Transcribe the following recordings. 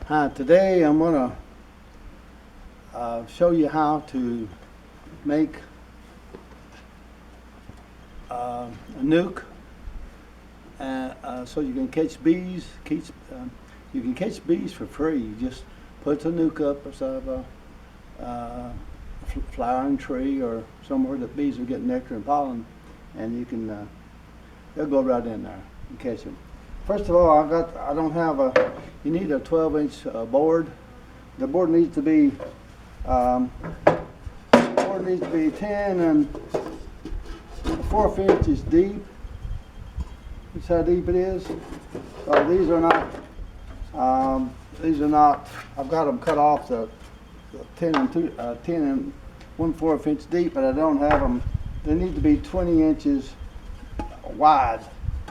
Hi, today I'm going to show you how to make a nuke so you can catch bees. You can catch bees for free. You just put the nuke up beside a flowering tree or somewhere that bees will get nectar and pollen, and you can they'll go right in there and catch them. First of all, you need a 12-inch board. The board needs to be 10 and 1/4 inches deep. That's how deep it is. So these are not. I've got them cut off the 10 and 1/4 inch deep, but I don't have them. They need to be 20 inches wide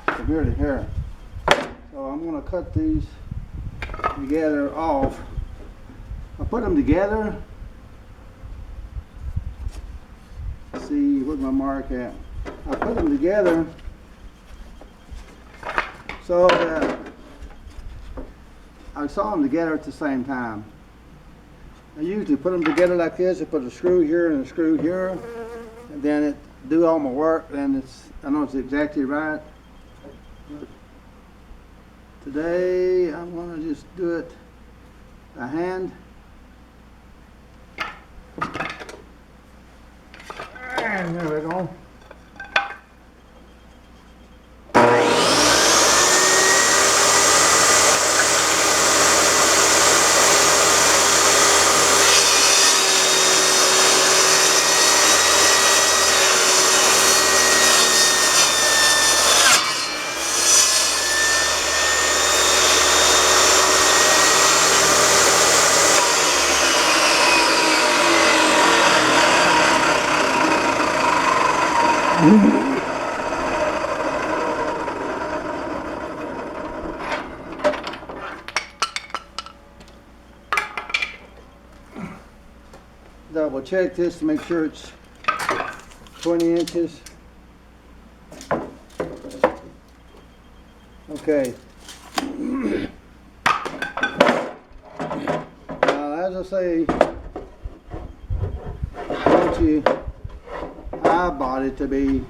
from here to here. So I'm going to cut these together off. I put them together. Let's see, where's my mark at? I put them together so that I saw them together at the same time. I usually put them together like this. I put a screw here and a screw here, and then it do all my work. And I know it's exactly right. But today I'm going to just do it by hand. And there we go. Double check this to make sure it's 20 inches. Okay. Now, as I say, I want you eye body to be.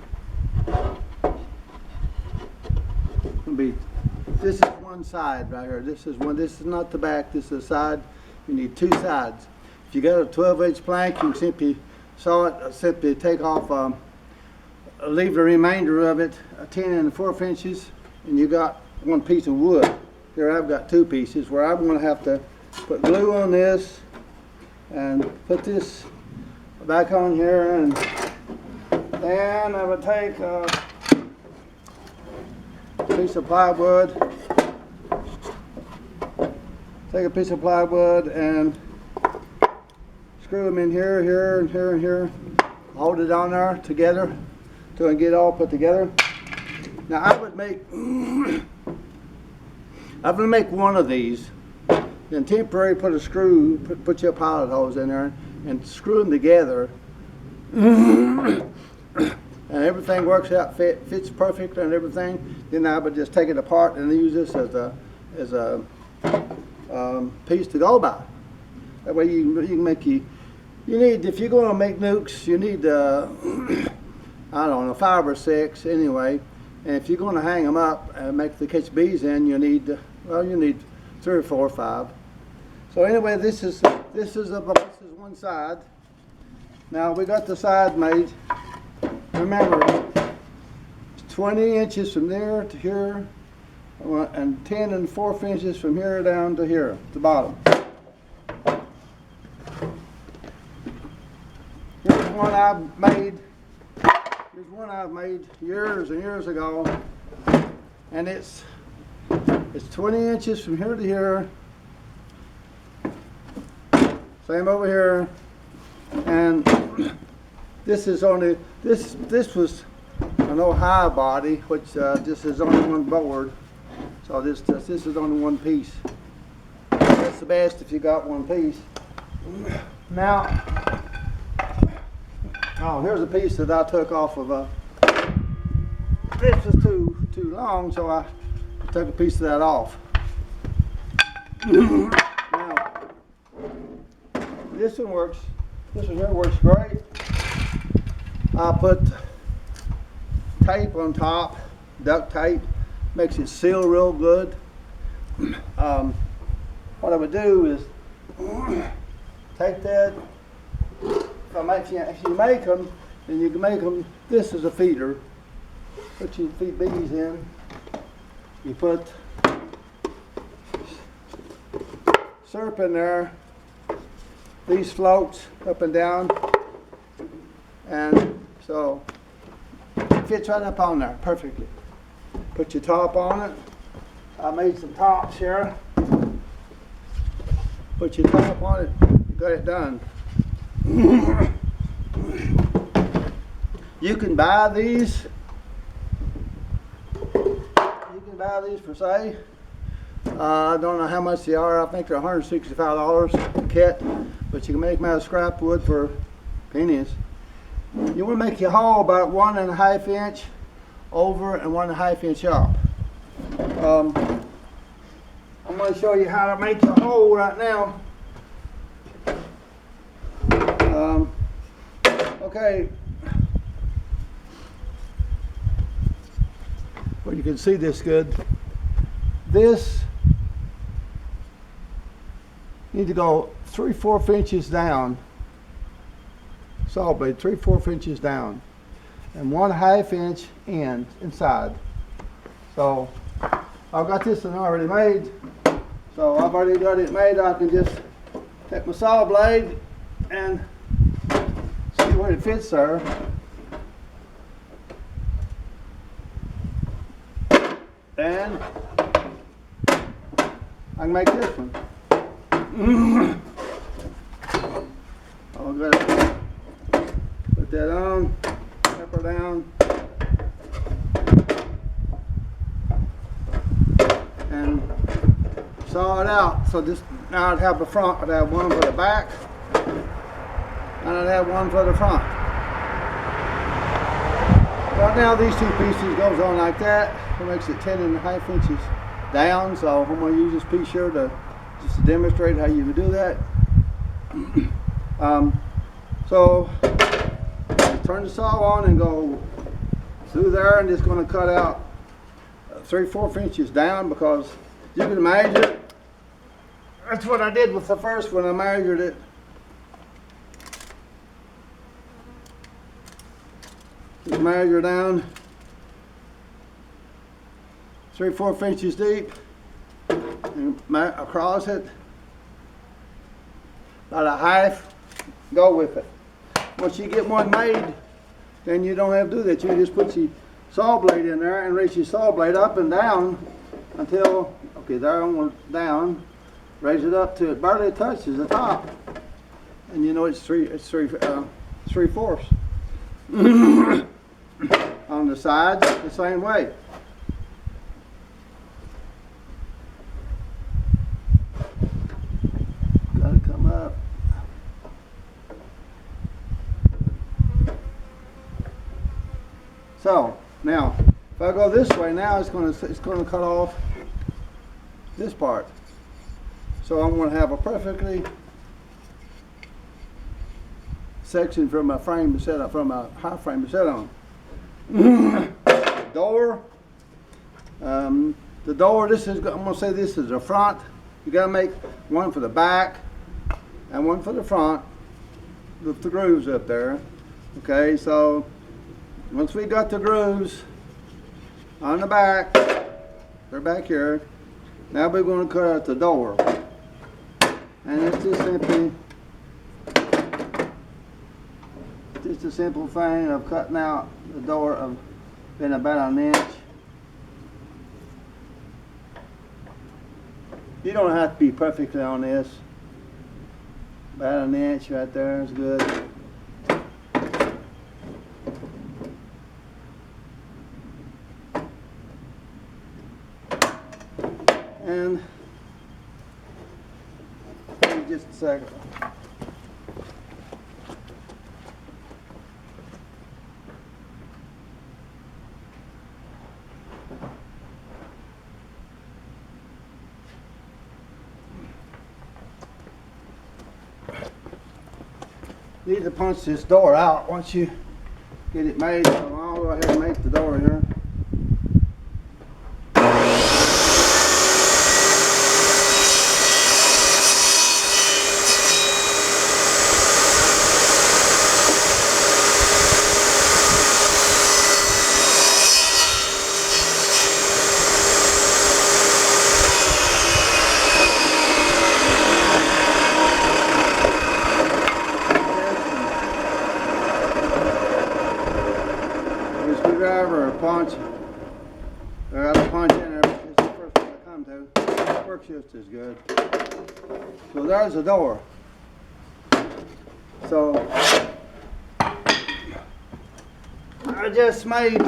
This is one side right here. This is one. This is not the back. This is the side. You need two sides. If you got a 12-inch plank, you can simply take off, leave the remainder of it 10 and 1/4 inches, and you got one piece of wood. Here I've got two pieces where I'm going to have to put glue on this and put this back on here, and then I would take a piece of plywood, and screw them in here, here, and here, and here. Hold it on there together till it get all put together. Now I would make one of these, then temporarily put a screw, put your pilot hose in there, and screw them together. And everything works out, fits perfect and everything. Then I would just take it apart and use this as a piece to go by. That way you can make you need, if you're going to make nukes, you need I don't know, 5 or 6 anyway. And if you're going to hang them up and make the catch bees in, you need 3 or 4 or 5. So anyway, this is one side. Now we got the side made. Remember, it's 20 inches from there to here, and 10 and 1/4 inches from here down to here, the bottom. Here's one I've made years and years ago, and it's 20 inches from here to here. Same over here, and this is only this was an old high body, which this is only one board, so this is only one piece. That's the best if you got one piece. Now, oh, here's a piece that I took off of this is too long, so I took a piece of that off. This one works. This one here works great. I put tape on top, duct tape, makes it seal real good. What I would do is take that. If you make them, then you can make them. This is a feeder. Put your feed bees in. You put syrup in there. These floats up and down, and so it fits right up on there perfectly. Put your top on it. I made some tops here. Put your top on it. You got it done. You can buy these. You can buy these for say. I don't know how much they are. I think they're $165 a kit, but you can make them out of scrap wood for pennies. You want to make your hole about 1.5 inch over and 1.5 inch up. I'm going to show you how to make your hole right now. Okay. Well, you can see this good. This, you need to go 3/4 inches down. Saw blade 3/4 inches down, and 1/2 inch inside. So I've got this one already made. So I've already got it made. I can just take my saw blade and see where it fits there. And I can make this one. I'll go put that on, pepper down, and saw it out. So this now I'd have the front, I'd have one for the back, and I'd have one for the front. Right now these two pieces goes on like that. It makes it 10.5 inches down. So I'm going to use this piece here to just to demonstrate how you would do that. So turn the saw on and go through there, and just going to cut out 3/4 inches down, because you can measure. That's what I did with the first one. I measured it. Just measure down 3/4 inches deep and across it about 1/2. Go with it. Once you get one made, then you don't have to do that. You just put your saw blade in there and raise your saw blade up and down until, okay, there on down. Raise it up till it barely touches the top, and you know it's 3/4. On the sides, the same way. Gotta come up. So now, if I go this way, now it's going to cut off this part. So I'm going to have a perfectly section from a frame to set up, from a high frame to set on. Door. The door. This is. I'm going to say this is the front. You got to make one for the back and one for the front. With the grooves up there. Okay. So once we got the grooves on the back, they're back here. Now we're going to cut out the door. And it's just simply just a simple thing of cutting out the door of being about 1 inch. You don't have to be perfectly on this. About 1 inch right there is good. And just a second. need to punch this door out once you get it made. So I'll go ahead and make the door here. Screwdriver or punch. I got a punch in there, but it's the first one I come to. It works just as good. So there's the door. So I just made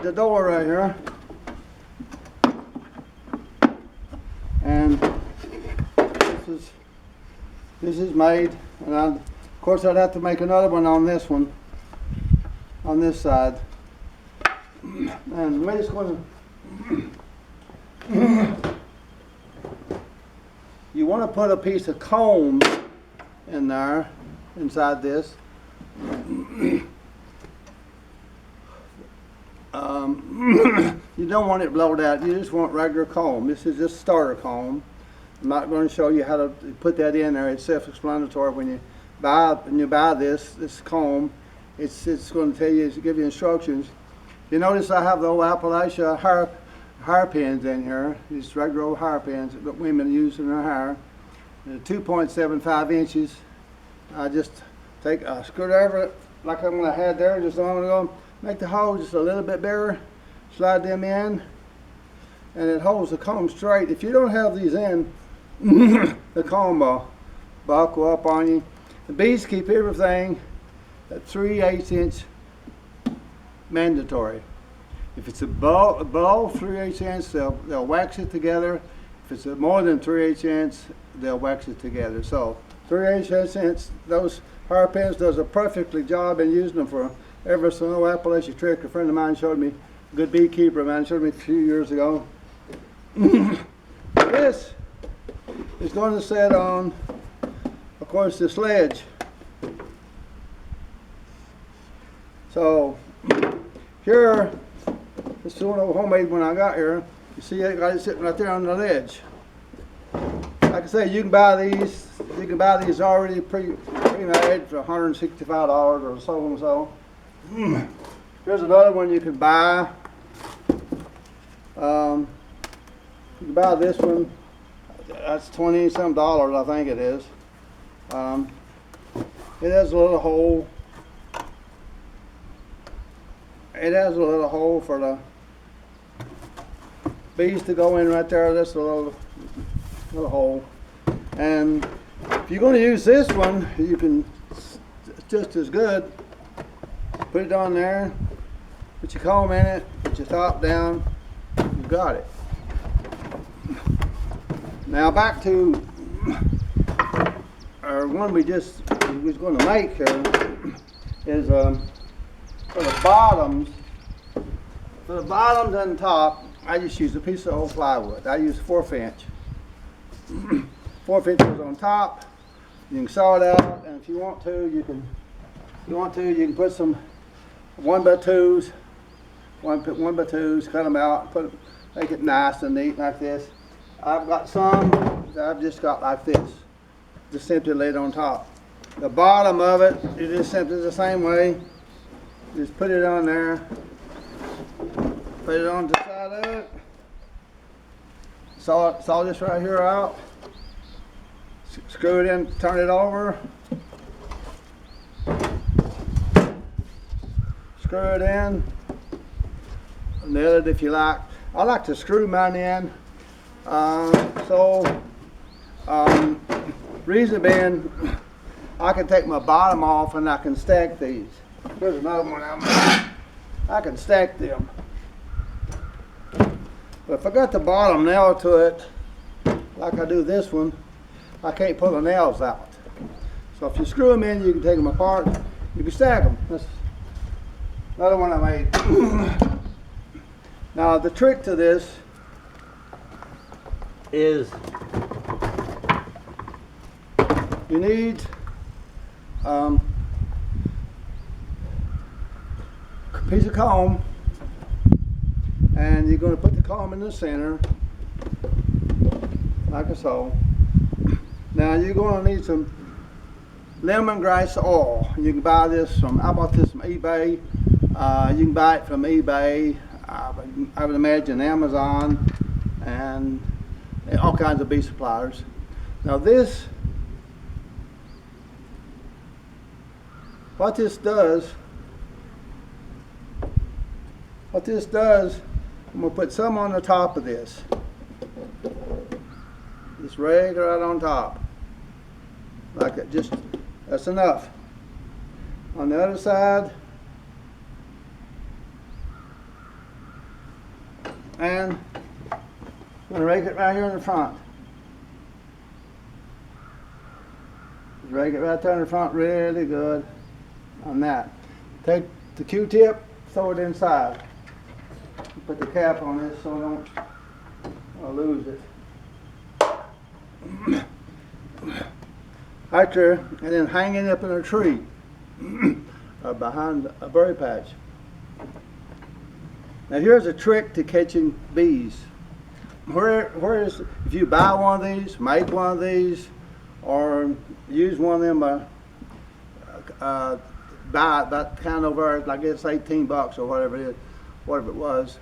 the door right here. And this is made, and of course I'd have to make another one on this side. And we're just going to, you want to put a piece of comb in there, inside this. You don't want it blowed out, you just want regular comb. This is just starter comb. I'm not going to show you how to put that in there. It's self-explanatory. When you buy this comb, it's going to tell you, to give you instructions. You notice I have the old Appalachia hair pins in here. These regular old hair pins that women use in their hair. They're 2.75 inches. I just take a screwdriver like I'm going to have there just a moment ago. Make the hole just a little bit bigger, slide them in, and it holds the comb straight. If you don't have these in, the comb will buckle up on you. The bees keep everything at 3/8 inch mandatory. If it's below 3/8 inch, they'll wax it together. If it's more than 3/8 inch, they'll wax it together. So 3/8 inch, those hair pins does a perfectly job in using them for ever so no Appalachia trick. A friend of mine showed me, a good beekeeper man, showed me a few years ago. This is going to set on, of course, the sledge. So here, this is one of the homemade one I got here. You see, I got it sitting right there on the ledge. Like I say, you can buy these. You can buy these already pre-made for $165 or so and so. Here's another one you can buy. You can buy this one. That's $20-some, I think it is. It has a little hole. It has a little hole for the bees to go in right there. That's a little hole. And if you're going to use this one, you can, it's just as good. Put it on there, put your comb in it, put your top down, you got it. Now back to our one we was going to make here is for the bottoms and top. I just use a piece of old plywood. I use 1/4 inch. 1/4 inch goes on top. You can saw it out, and if you want to, you can put some 1x2s, cut them out, make it nice and neat like this. I've got some that I've just got like this, just simply laid on top. The bottom of it, you just simply the same way. Just put it on there, put it on the side of it. Saw this right here out. Screw it in, turn it over. Screw it in. Nail it if you like. I like to screw mine in. Reason being, I can take my bottom off and I can stack these. Here's another one I can stack them. But if I got the bottom nail to it, like I do this one, I can't pull the nails out. So if you screw them in, you can take them apart. You can stack them. Another one I made. Now the trick to this is you need a piece of comb, and you're going to put the comb in the center like so. Now you're going to need some lemongrass oil. You can buy this from, I bought this from eBay. You can buy it from eBay, I would imagine Amazon, and all kinds of bee suppliers. Now this, what this does, I'm going to put some on the top of this. Just regular right on top. Like that, just, that's enough. On the other side, and I'm going to rake it right here in the front. Just rake it right there in the front really good on that. Take the Q-tip, throw it inside. Put the cap on this so I don't lose it. After, and then hang it up in a tree behind a berry patch. Now here's a trick to catching bees. If you buy one of these, make one of these, or use one of them, buy that kind over, like it's $18 or whatever it is, whatever it was.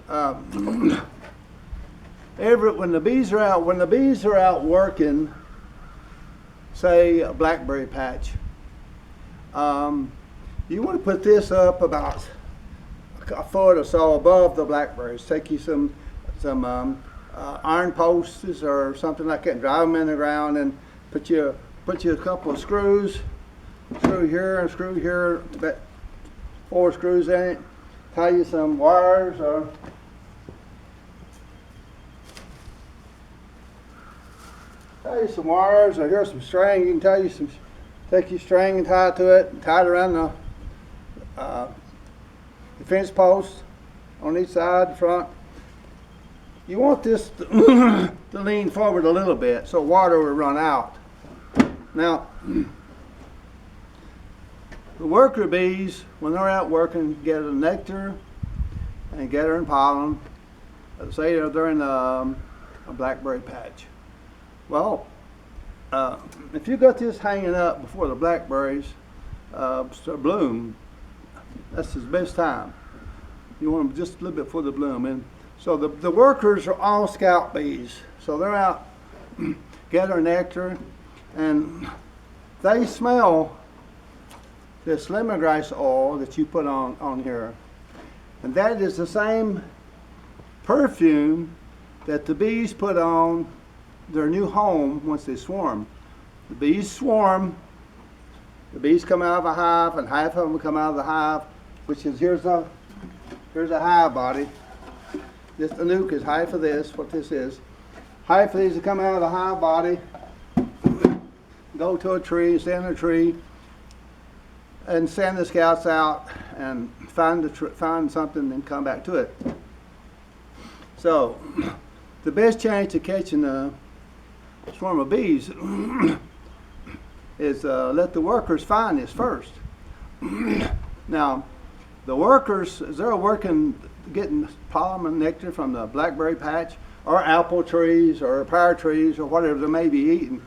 When the bees are out working, say a blackberry patch, you want to put this up about a foot or so above the blackberries. Take you some iron posts or something like that, and drive them in the ground, and put you a couple of screws, screw here and screw here, about 4 screws in it. Tie you some wires or here's some string. You can take your string and tie it to it, and tie it around the fence post on each side, the front. You want this to lean forward a little bit so water will run out. Now, the worker bees, when they're out working, get a nectar and get her in pollen. Say they're in a blackberry patch. Well, if you got this hanging up before the blackberries start bloom, that's the best time. You want them just a little bit before the bloom. And so the workers are all scout bees. So they're out gathering nectar, and they smell this lemongrass oil that you put on here. And that is the same perfume that the bees put on their new home once they swarm. The bees swarm, the bees come out of a hive, and half of them come out of the hive, which is, here's a hive body. This, the nuke is half of this, what this is. Half of these that come out of the hive body, go to a tree, stand in a tree, and send the scouts out and find something and come back to it. So, the best chance of catching a swarm of bees is let the workers find this first. Now, the workers, as they're working, getting pollen and nectar from the blackberry patch, or apple trees, or pear trees, or whatever they may be eating,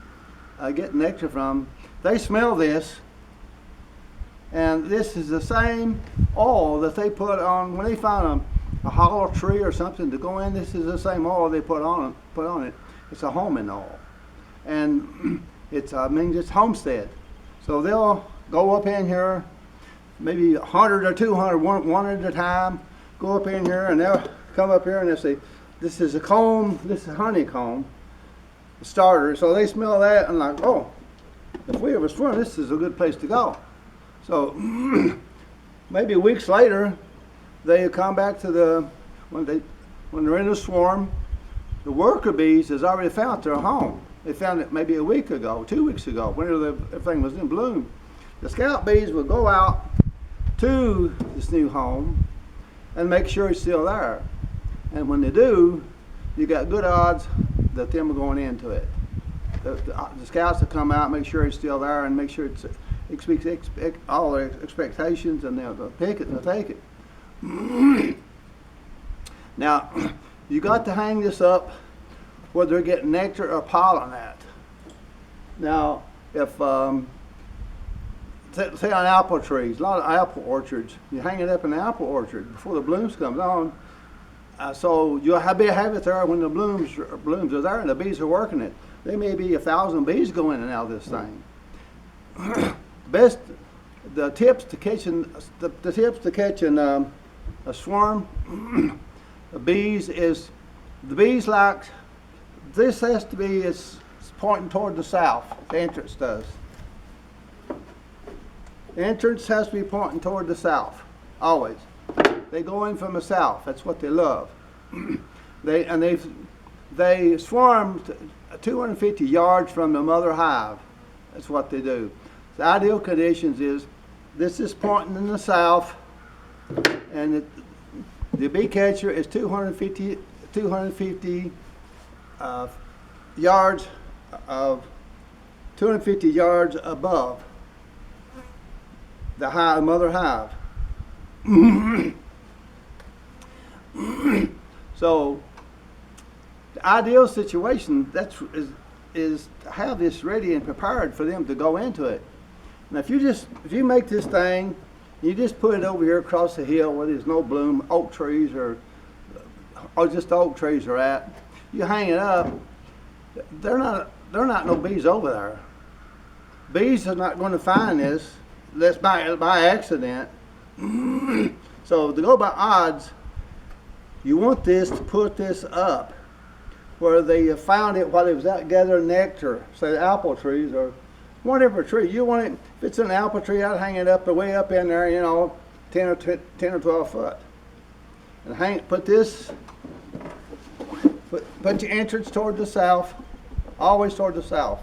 getting nectar from, they smell this. And this is the same oil that they put on when they find a hollow tree or something to go in. This is the same oil they put on it. It's a homing oil, and it's homestead. So they'll go up in here, maybe 100 or 200, one at a time. Go up in here, and they'll come up here and they'll say, "This is a comb. This is honeycomb starter." So they smell that and like, "Oh, if we ever swarm, this is a good place to go." So maybe weeks later, they come back to when they're in the swarm, the worker bees has already found their home. They found it maybe a week ago, 2 weeks ago, whenever everything was in bloom. The scout bees will go out to this new home and make sure it's still there. And when they do, you got good odds that them are going into it. The scouts will come out, make sure it's still there, and make sure it's all their expectations, and they'll pick it and they'll take it. Now, you got to hang this up where they're getting nectar or pollen at. Now, if say on apple trees, a lot of apple orchards, you hang it up in the apple orchard before the blooms comes on. So you'll have it there when the blooms are there and the bees are working it. There may be 1,000 bees go in and out of this thing. The tips to catching a swarm of bees is the bees like this has to be it's pointing toward the south. The entrance does. The entrance has to be pointing toward the south, always. They go in from the south. That's what they love. They swarm 250 yards from the mother hive. That's what they do. The ideal conditions is this is pointing in the south, and the bee catcher is 250 yards of 250 yards above the hive, mother hive. So the ideal situation is to have this ready and prepared for them to go into it. Now if you make this thing, you just put it over here across the hill where there's no bloom, oak trees or just the oak trees are at. You hang it up. They're not no bees over there. Bees are not going to find this. That's by accident. So to go by odds, you want this to put this up where they found it while they was out gathering nectar, say the apple trees or whatever tree. You want it, if it's an apple tree, I'd hang it up way up in there, 10 or 12 foot. And put your entrance toward the south, always toward the south.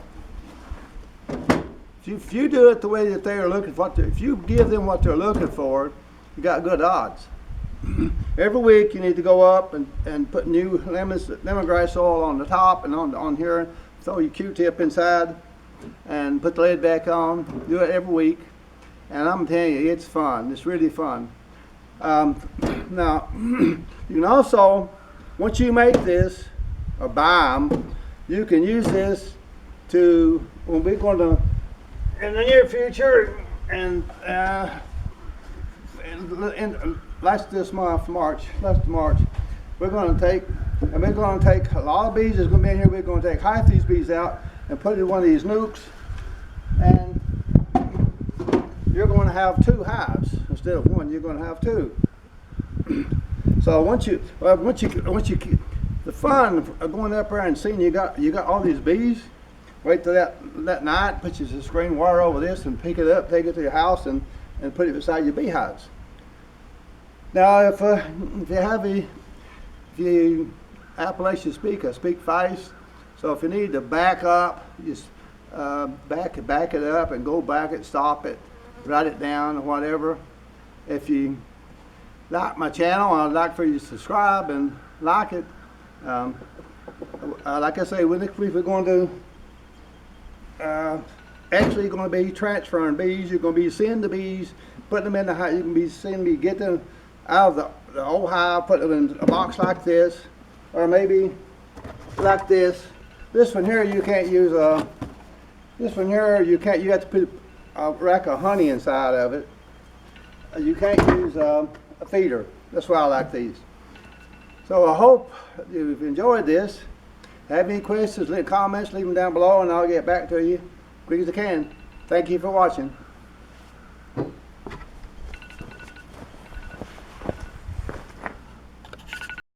If you do it the way that they are looking for, if you give them what they're looking for, you got good odds. Every week you need to go up and put new lemongrass oil on the top and on here. Throw your Q-tip inside and put the lid back on. Do it every week, and I'm telling you, it's fun. It's really fun. Now you can also, once you make this or buy them, you can use this to when we're going to in the near future and last March, we're going to take a lot of bees that's going to be in here. We're going to take half these bees out and put it in one of these nukes, and you're going to have 2 hives instead of 1. You're going to have 2. So the fun of going up there and seeing you got all these bees. Wait till that night, put your screen wire over this and pick it up, take it to your house and put it beside your beehives. Now, if you Appalachian speak, I speak fast. So if you need to back up, just back it up and go back it, stop it, write it down or whatever. If you like my channel, I'd like for you to subscribe and like it. Like I say, next week we're going to actually going to be transferring bees. You're going to be seeing the bees, putting them in the hive. You can be seeing me get them out of the old hive, put them in a box like this, or maybe like this. This one here you can't use this one here you have to put a rack of honey inside of it. You can't use a feeder. That's why I like these. So I hope you've enjoyed this. Have any questions, leave comments, leave them down below, and I'll get back to you as quick as I can. Thank you for watching.